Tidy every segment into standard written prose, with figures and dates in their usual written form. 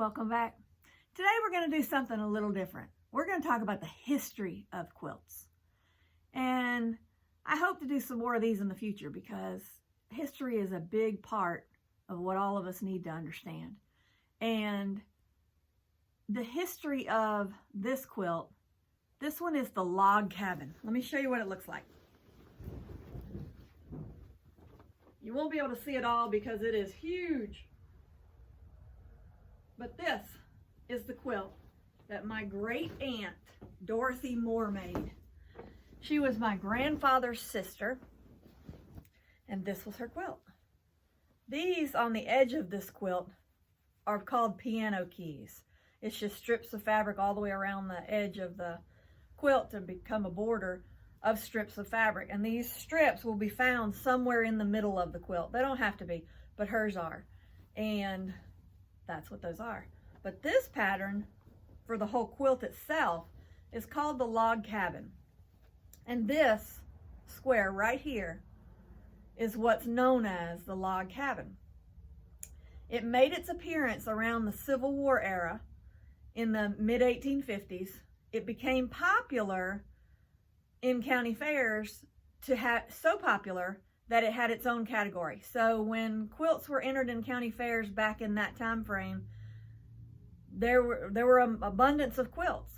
Welcome back. Today we're going to do something a little different. We're going to talk about the history of quilts. And I hope to do some more of these in the future because history is a big part of what all of us need to understand. And the history of this quilt, this one is the log cabin. Let me show you what it looks like. You won't be able to see it all because it is huge. But this is the quilt that my great aunt Dorothy Moore made. She was my grandfather's sister, and this was her quilt. These on the edge of this quilt are called piano keys. It's just strips of fabric all the way around the edge of the quilt to become a border of strips of fabric. And these strips will be found somewhere in the middle of the quilt. They don't have to be, but hers are. And that's what those are. But this pattern for the whole quilt itself is called the log cabin. And this square right here is what's known as the log cabin. It made its appearance around the Civil War era in the mid-1850s. It became popular in county fairs so popular that it had its own category. So when quilts were entered in county fairs back in that time frame, there were an abundance of quilts,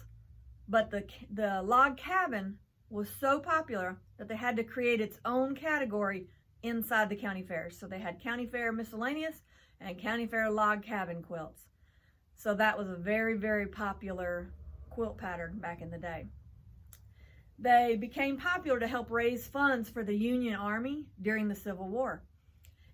but the log cabin was so popular that they had to create its own category inside the county fairs. So they had county fair miscellaneous and county fair log cabin quilts. So that was a very, very popular quilt pattern back in the day. They became popular to help raise funds for the Union Army during the Civil War.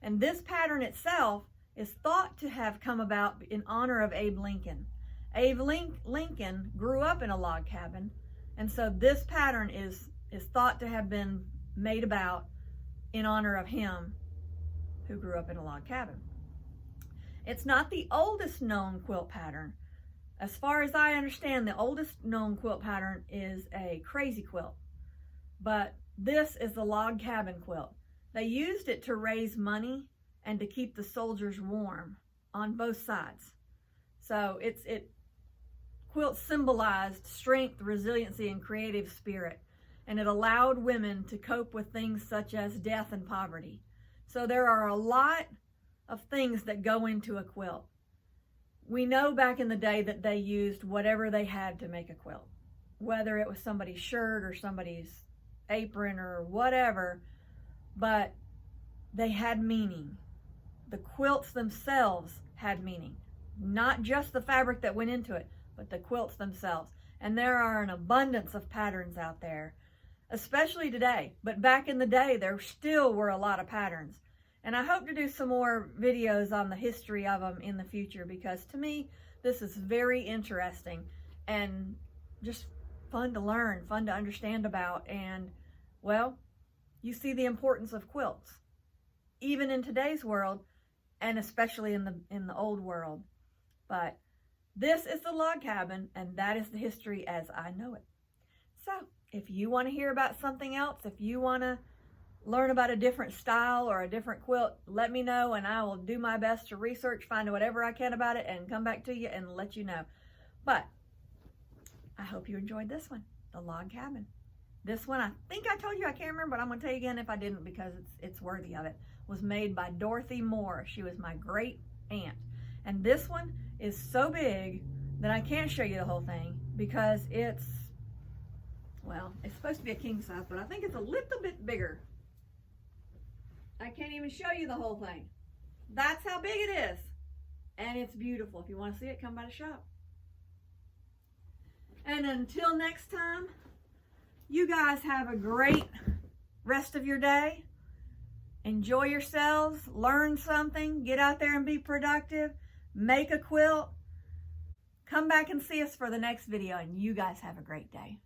And this pattern itself is thought to have come about in honor of Abe Lincoln. Abe Lincoln grew up in a log cabin, and so this pattern is thought to have been made about in honor of him who grew up in a log cabin. It's not the oldest known quilt pattern. As far as I understand, the oldest known quilt pattern is a crazy quilt, but this is the log cabin quilt. They used it to raise money and to keep the soldiers warm on both sides. So quilt symbolized strength, resiliency, and creative spirit, and it allowed women to cope with things such as death and poverty. So there are a lot of things that go into a quilt. We know back in the day that they used whatever they had to make a quilt, whether it was somebody's shirt or somebody's apron or whatever, but they had meaning. The quilts themselves had meaning, not just the fabric that went into it, but the quilts themselves. And there are an abundance of patterns out there, especially today. But back in the day, there still were a lot of patterns. And I hope to do some more videos on the history of them in the future, because to me, this is very interesting and just fun to learn, fun to understand about. And, well, you see the importance of quilts, even in today's world, and especially in the old world. But this is the log cabin, and that is the history as I know it. So, if you want to hear about something else, if you want to learn about a different style or a different quilt, let me know, and I will do my best to research, find whatever I can about it, and come back to you and let you know. But I hope you enjoyed this one, the log cabin. This one, I think I told you, I can't remember, but I'm going to tell you again if I didn't, because it's worthy of it. Was made by Dorothy Moore. She was my great aunt. And this one is so big that I can't show you the whole thing because it's supposed to be a king size, but I think it's a little bit bigger. I can't even show you the whole thing. That's how big it is. And it's beautiful. If you want to see it, come by the shop. And until next time, you guys have a great rest of your day. Enjoy yourselves, learn something, get out there and be productive, make a quilt. Come back and see us for the next video, and you guys have a great day.